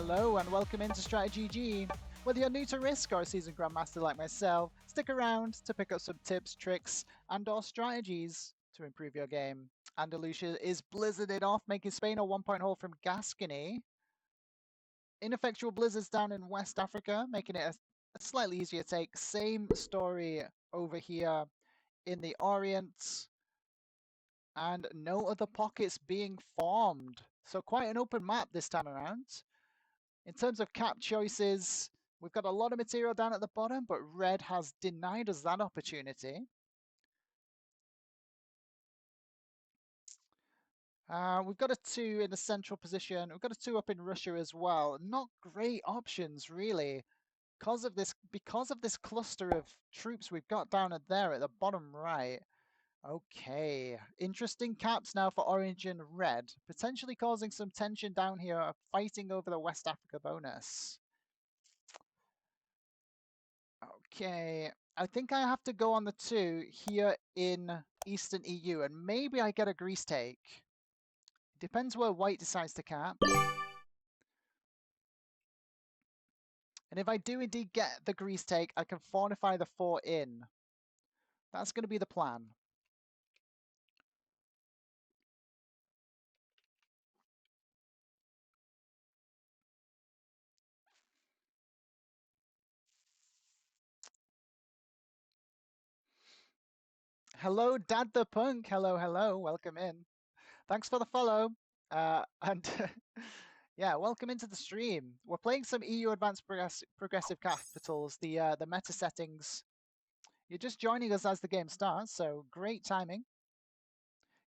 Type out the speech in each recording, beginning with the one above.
Hello and welcome into StratiGG. Whether you're new to Risk or a seasoned Grandmaster like myself, stick around to pick up some tips, tricks, and or strategies to improve your game. Andalusia is blizzarded off, making Spain a 1-point haul from Gascony. Ineffectual blizzards down in West Africa, making it a slightly easier take. Same story over here in the Orient. And no other pockets being formed. So quite an open map this time around. In terms of cap choices, we've got a lot of material down at the bottom, but red has denied us that opportunity. We've got a 2 in the central position. We've got a 2 up in Russia as well. Not great options, really, because of this cluster of troops we've got down at there at the bottom right. Okay, interesting caps now for orange and red, potentially causing some tension down here, fighting over the West Africa bonus. Okay, I think I have to go on the 2 here in Eastern EU, and maybe I get a Greece take. Depends where white decides to cap. And if I do indeed get the Greece take, I can fortify the 4 in. That's going to be the plan. Hello, Dad the Punk. Hello, hello. Welcome in. Thanks for the follow. And yeah, welcome into the stream. We're playing some EU Advanced Progressive Capitals, the meta settings. You're just joining us as the game starts, so great timing.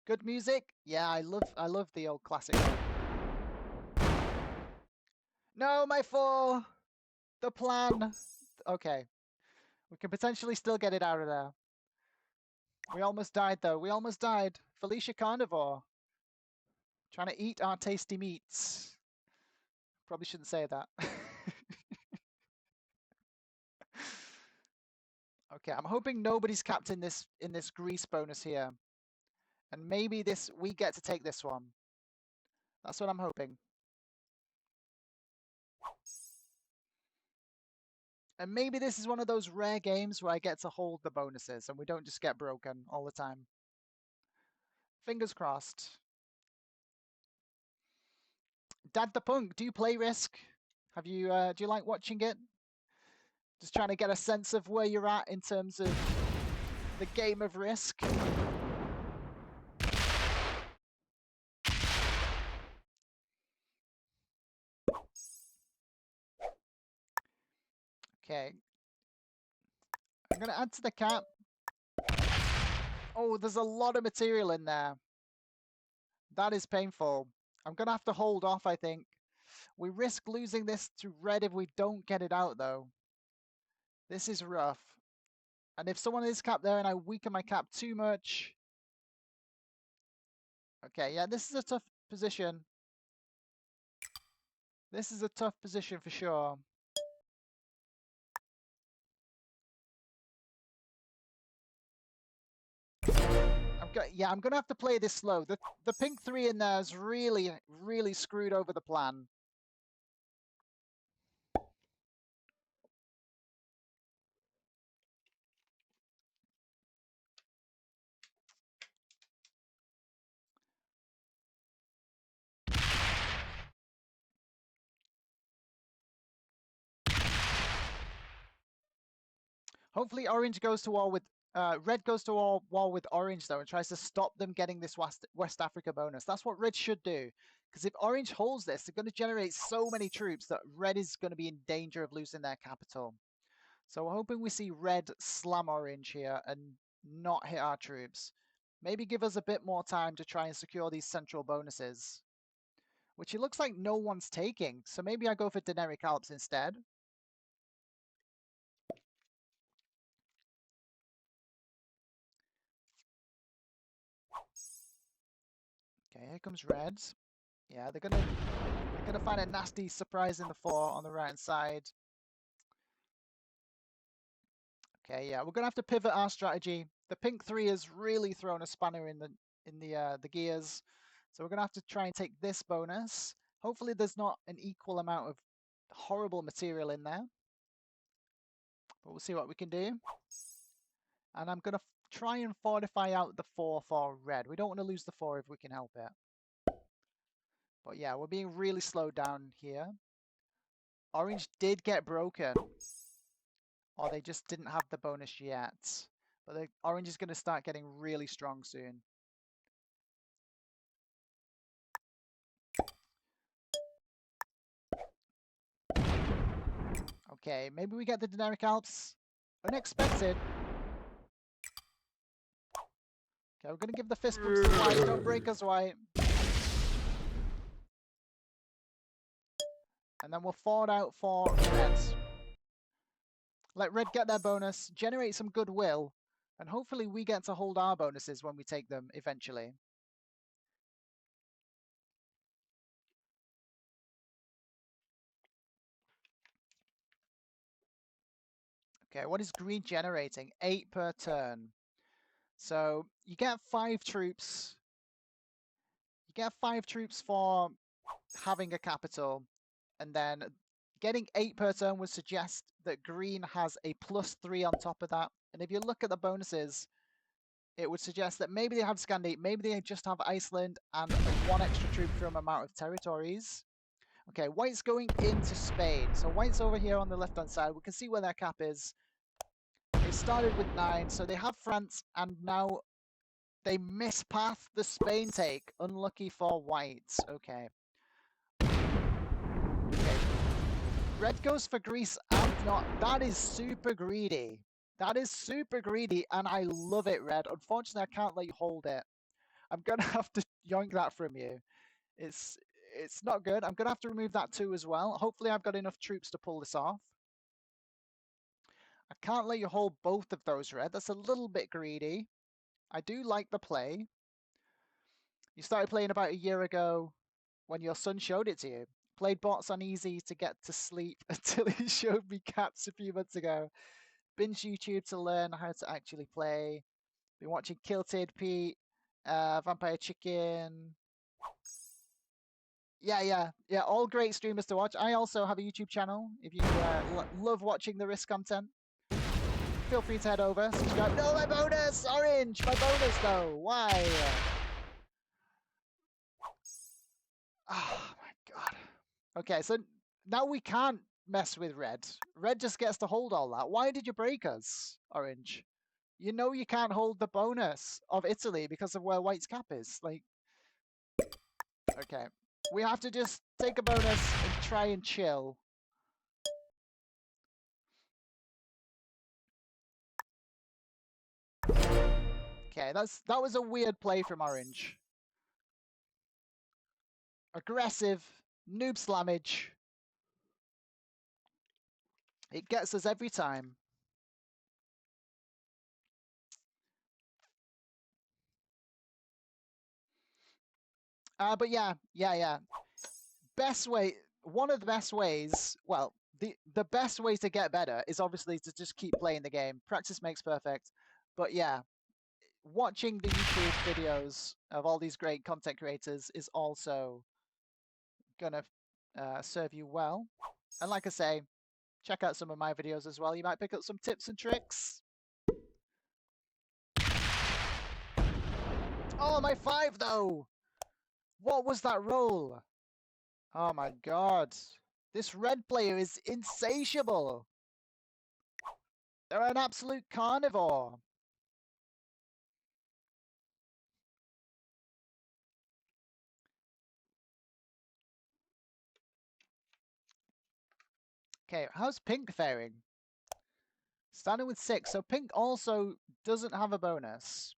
Good music. Yeah, I love the old classic. No, my 4. The plan. Okay, we can potentially still get it out of there. We almost died though. We almost died. Felicia Carnivore. Trying to eat our tasty meats. Probably shouldn't say that. Okay, I'm hoping nobody's capped in this Greece bonus here. And maybe we get to take this one. That's what I'm hoping. And maybe this is one of those rare games where I get to hold the bonuses and we don't just get broken all the time. Fingers crossed. Dad the Punk, do you play Risk? Do you like watching it? Just trying to get a sense of where you're at in terms of the game of Risk. Okay. I'm going to add to the cap. Oh, there's a lot of material in there. That is painful. I'm going to have to hold off, I think. We risk losing this to red if we don't get it out, though. This is rough. And if someone is capped there and I weaken my cap too much... Okay, yeah, this is a tough position. This is a tough position for sure. I'm going to have to play this slow. The pink 3 in there is really, really screwed over the plan. Hopefully orange goes to war with... red goes to war with orange, though, and tries to stop them getting this West Africa bonus. That's what red should do. Because if orange holds this, they're going to generate so many troops that red is going to be in danger of losing their capital. So we're hoping we see red slam orange here and not hit our troops. Maybe give us a bit more time to try and secure these central bonuses. Which it looks like no one's taking. So maybe I go for Deneric Alps instead. Okay, here comes reds. Yeah, they're gonna find a nasty surprise in the 4 on the right hand side. Okay, yeah, we're gonna have to pivot our strategy. The pink 3 has really thrown a spanner in the gears, so we're gonna have to try and take this bonus. Hopefully there's not an equal amount of horrible material in there. But we'll see what we can do. And I'm going to try and fortify out the 4 for red. We don't want to lose the 4 if we can help it. But yeah, we're being really slowed down here. Orange did get broken. Or they just didn't have the bonus yet. But the orange is going to start getting really strong soon. Okay, maybe we get the Dynamic Alps. Unexpected. Okay, we're going to give the fist bumps to white. Don't break us, white. And then we'll forward out for red. Let red get their bonus, generate some goodwill, and hopefully we get to hold our bonuses when we take them eventually. Okay, what is green generating? 8 per turn. So you get 5 troops. You get 5 troops for having a capital, and then getting 8 per turn would suggest that green has a +3 on top of that. And if you look at the bonuses, it would suggest that maybe they have Scandi, maybe they just have Iceland and 1 extra troop from amount of territories. Okay, white's going into Spain. So white's over here on the left-hand side. We can see where their cap is. They started with 9, so they have France, and now they mispath the Spain take. Unlucky for whites. Okay. Okay. Red goes for Greece and not. That is super greedy. That is super greedy, and I love it, Red. Unfortunately, I can't let you hold it. I'm going to have to yoink that from you. It's not good. I'm going to have to remove that too as well. Hopefully, I've got enough troops to pull this off. I can't let you hold both of those, Red. That's a little bit greedy. I do like the play. You started playing about a year ago when your son showed it to you. Played bots on easy to get to sleep until he showed me caps a few months ago. Binge YouTube to learn how to actually play. Been watching Kilted Pete, Vampire Chicken. Yeah. All great streamers to watch. I also have a YouTube channel. If you love watching the Risk content, feel free to head over, subscribe. No, my bonus! Orange! My bonus, though! Why? Oh, my God. Okay, so now we can't mess with red. Red just gets to hold all that. Why did you break us, orange? You know you can't hold the bonus of Italy because of where white's cap is. Like, okay. We have to just take a bonus and try and chill. Okay, that was a weird play from orange. Aggressive, noob slammage. It gets us every time. But yeah. Best way, one of the best ways, well, the best way to get better is obviously to just keep playing the game. Practice makes perfect. But yeah, watching the YouTube videos of all these great content creators is also gonna serve you well. And like I say, check out some of my videos as well. You might pick up some tips and tricks. Oh, my 5 though! What was that roll? Oh my God. This red player is insatiable. They're an absolute carnivore. Okay, how's pink faring? Starting with 6, so pink also doesn't have a bonus.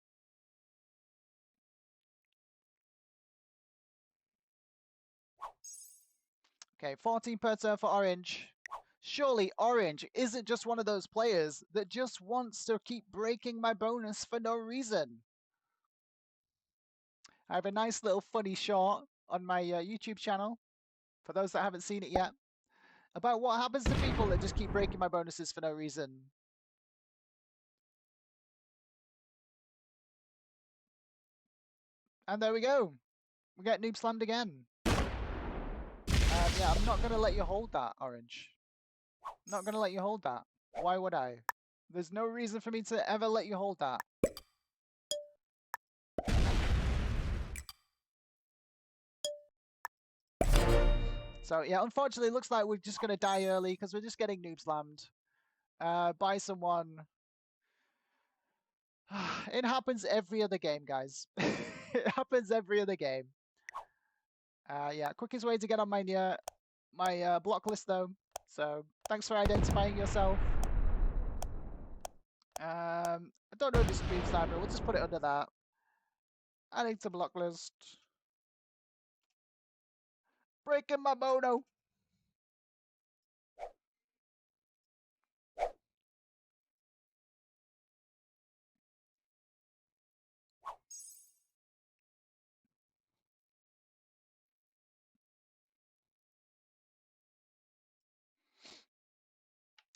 Okay, 14 per turn for orange. Surely orange isn't just one of those players that just wants to keep breaking my bonus for no reason. I have a nice little funny short on my YouTube channel, for those that haven't seen it yet, about what happens to people that just keep breaking my bonuses for no reason. And there we go. We get noob slammed again. Yeah, I'm not going to let you hold that, Orange. Not going to let you hold that. Why would I? There's no reason for me to ever let you hold that. So yeah, unfortunately, it looks like we're just going to die early because we're just getting noob slammed by someone. It happens every other game, guys. It happens every other game. Yeah, quickest way to get on my block list though. So thanks for identifying yourself. I don't know if it's Stream Sniper. We'll just put it under that. Adding to block list. Breaking my mono.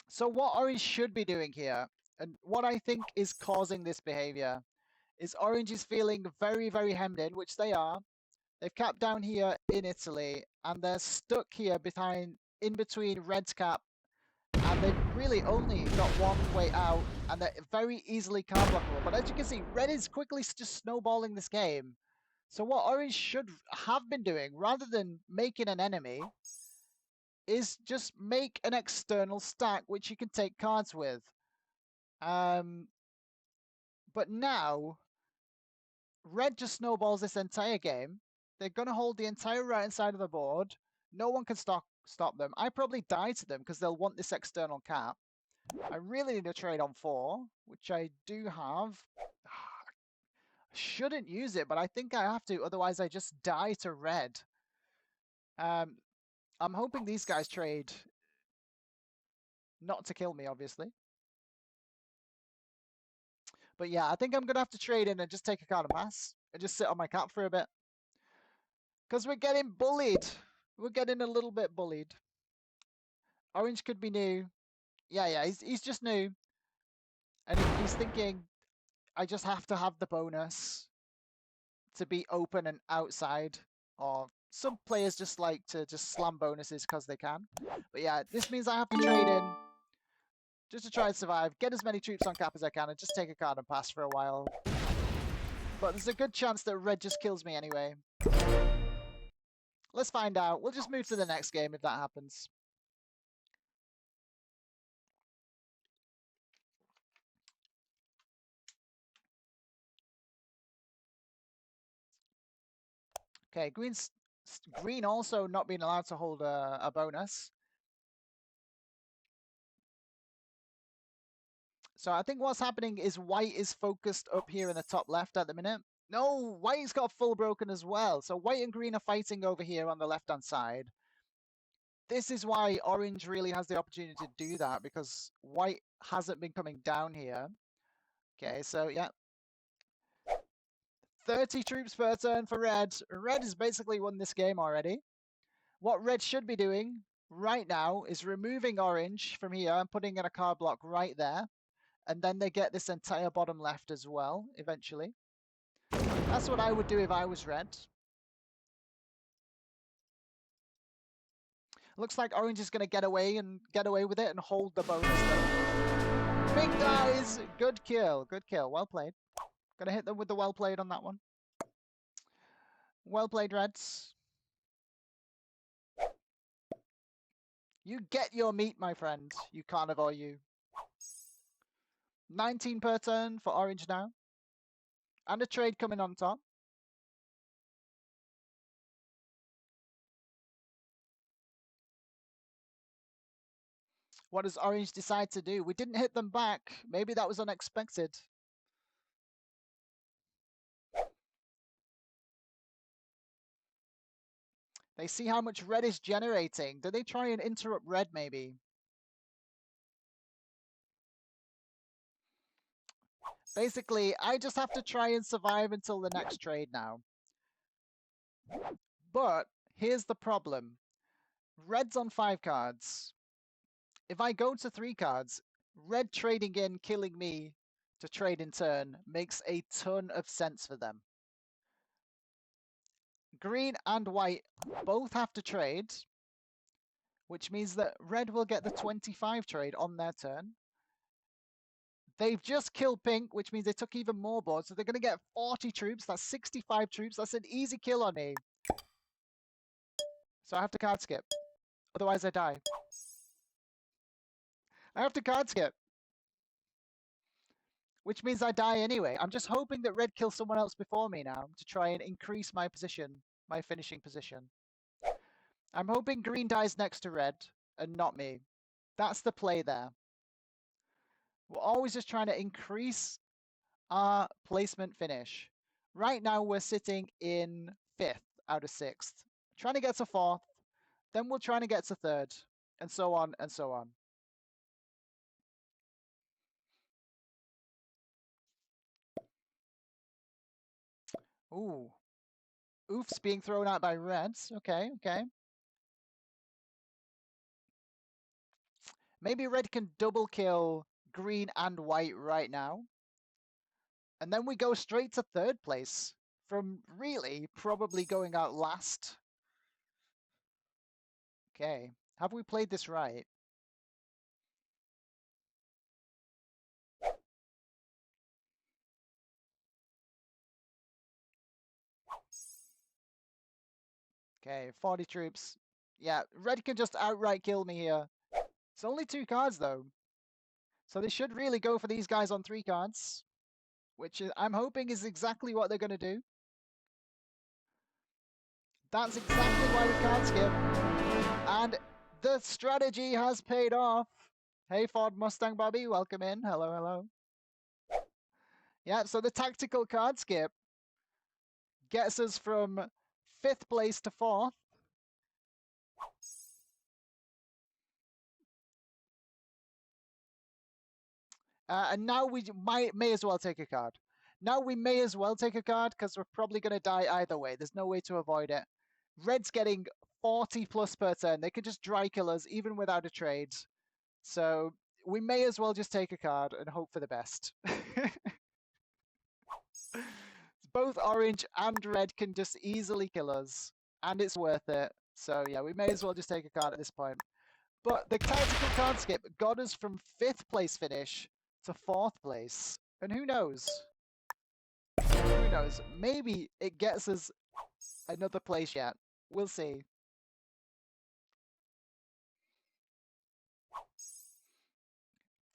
So what Orange should be doing here, and what I think is causing this behavior, is Orange is feeling very, very hemmed in, which they are. They've capped down here in Italy, and they're stuck here in between Red's cap, and they've really only got one way out, and they're very easily card blockable. But as you can see, Red is quickly just snowballing this game. So what Orange should have been doing, rather than making an enemy, is just make an external stack which you can take cards with. But now, Red just snowballs this entire game. They're going to hold the entire right-hand side of the board. No one can stop them. I probably die to them because they'll want this external cap. I really need a trade on 4, which I do have. I shouldn't use it, but I think I have to. Otherwise, I just die to Red. I'm hoping these guys trade not to kill me, obviously. But yeah, I think I'm going to have to trade in and just take a card of mass and just sit on my cap for a bit. Because we're getting bullied. We're getting a little bit bullied. Orange could be new. Yeah, he's just new. And he's thinking, I just have to have the bonus to be open and outside. Or some players just like to just slam bonuses because they can. But yeah, this means I have to trade in just to try and survive, get as many troops on cap as I can, and just take a card and pass for a while. But there's a good chance that Red just kills me anyway. Let's find out. We'll just move to the next game if that happens. Okay, green also not being allowed to hold a bonus. So I think what's happening is white is focused up here in the top left at the minute. No, white's got full broken as well. So white and green are fighting over here on the left-hand side. This is why orange really has the opportunity to do that, because white hasn't been coming down here. Okay, so yeah. 30 troops per turn for red. Red has basically won this game already. What red should be doing right now is removing orange from here and putting in a card block right there. And then they get this entire bottom left as well, eventually. That's what I would do if I was red. Looks like orange is going to get away with it and hold the bonus though. Big guys, good kill, well played. Gonna hit them with the well played on that one. Well played, Reds. You get your meat, my friend, you carnivore, you. 19 per turn for orange now. And a trade coming on top. What does orange decide to do? We didn't hit them back. Maybe that was unexpected. They see how much red is generating. Do they try and interrupt red, maybe? Basically, I just have to try and survive until the next trade now. But here's the problem. Red's on 5 cards. If I go to 3 cards, red trading in, killing me to trade in turn makes a ton of sense for them. Green and white both have to trade. which means that red will get the 25 trade on their turn. They've just killed pink, which means they took even more boards. So they're going to get 40 troops. That's 65 troops. That's an easy kill on me. So I have to card skip. Otherwise I die. I have to card skip. Which means I die anyway. I'm just hoping that red kills someone else before me now to try and increase my position, my finishing position. I'm hoping green dies next to red and not me. That's the play there. We're always just trying to increase our placement finish. Right now we're sitting in 5th out of 6th. Trying to get to 4th, then we're trying to get to 3rd, and so on and so on. Ooh. Oof's being thrown out by reds. Okay, okay. Maybe red can double kill green and white right now. And then we go straight to 3rd place from really probably going out last. Okay, have we played this right? Okay, 40 troops. Yeah, red can just outright kill me here. It's only 2 cards though. So they should really go for these guys on 3 cards, which I'm hoping is exactly what they're going to do. That's exactly why we card skip. And the strategy has paid off. Hey, Ford Mustang Bobby, welcome in. Hello, hello. Yeah, so the tactical card skip gets us from 5th place to 4th. And now we may as well take a card. Now we may as well take a card because we're probably going to die either way. There's no way to avoid it. Red's getting 40 plus per turn. They can just dry kill us even without a trade. So we may as well just take a card and hope for the best. Both orange and red can just easily kill us, and it's worth it. So yeah, we may as well just take a card at this point. But the tactical card skip got us from 5th place finish to 4th place. And who knows? Who knows? Maybe it gets us another place yet. We'll see.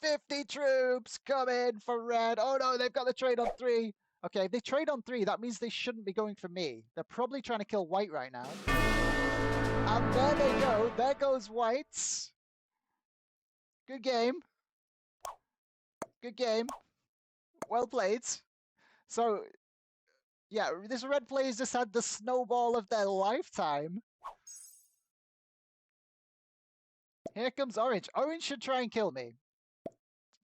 "50 troops coming for red." Oh no, they've got the trade on 3. Okay, they trade on 3. That means they shouldn't be going for me. They're probably trying to kill white right now. And there they go. There goes white. Good game. Good game. Well played. So, yeah, this red player's just had the snowball of their lifetime. Here comes orange. Orange should try and kill me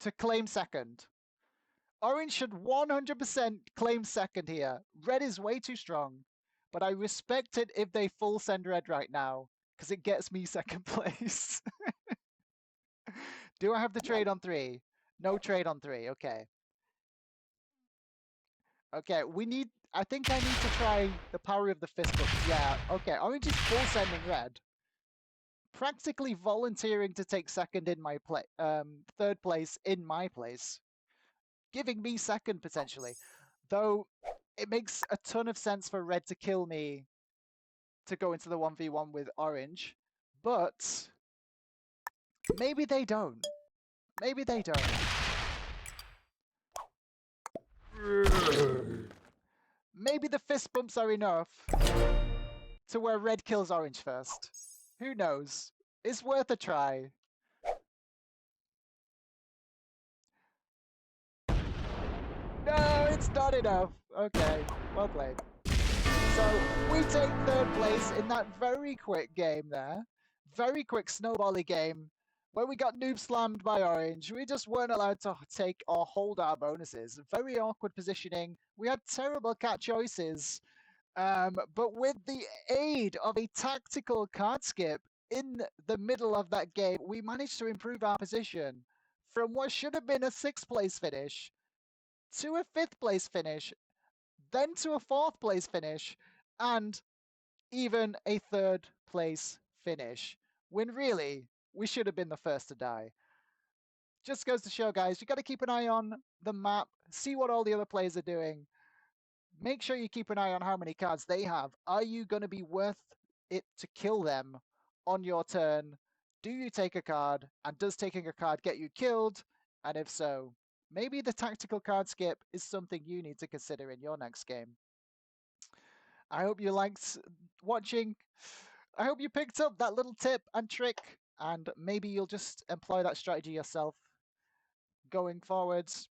to claim 2nd. Orange should 100% claim 2nd here. Red is way too strong, but I respect it if they full send red right now because it gets me 2nd place. Do I have the trade on 3? No trade on 3. Okay. Okay, I think I need to try the power of the fist bump. Yeah, okay. Orange is full sending red. Practically volunteering to take 2nd in my 3rd place in my place. Giving me 2nd potentially. Though it makes a ton of sense for red to kill me to go into the 1v1 with orange. But maybe they don't. Maybe they don't. Maybe the fist bumps are enough to where red kills orange first. Who knows? It's worth a try. No, it's not enough. Okay, well played. So we take 3rd place in that very quick game there. Very quick snowbally game where we got noob slammed by orange. We just weren't allowed to take or hold our bonuses. Very awkward positioning. We had terrible cat choices. But with the aid of a tactical card skip in the middle of that game, we managed to improve our position from what should have been a 6th place finish to a 5th place finish, then to a 4th place finish, and even a 3rd place finish. when really we should have been the first to die. Just goes to show, guys, you got to keep an eye on the map, see what all the other players are doing. Make sure you keep an eye on how many cards they have. Are you going to be worth it to kill them on your turn? Do you take a card? And does taking a card get you killed? And if so, maybe the tactical card skip is something you need to consider in your next game. I hope you liked watching. I hope you picked up that little tip and trick, and maybe you'll just employ that strategy yourself going forwards.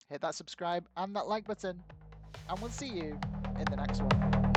Hit that subscribe and that like button, and we'll see you in the next one.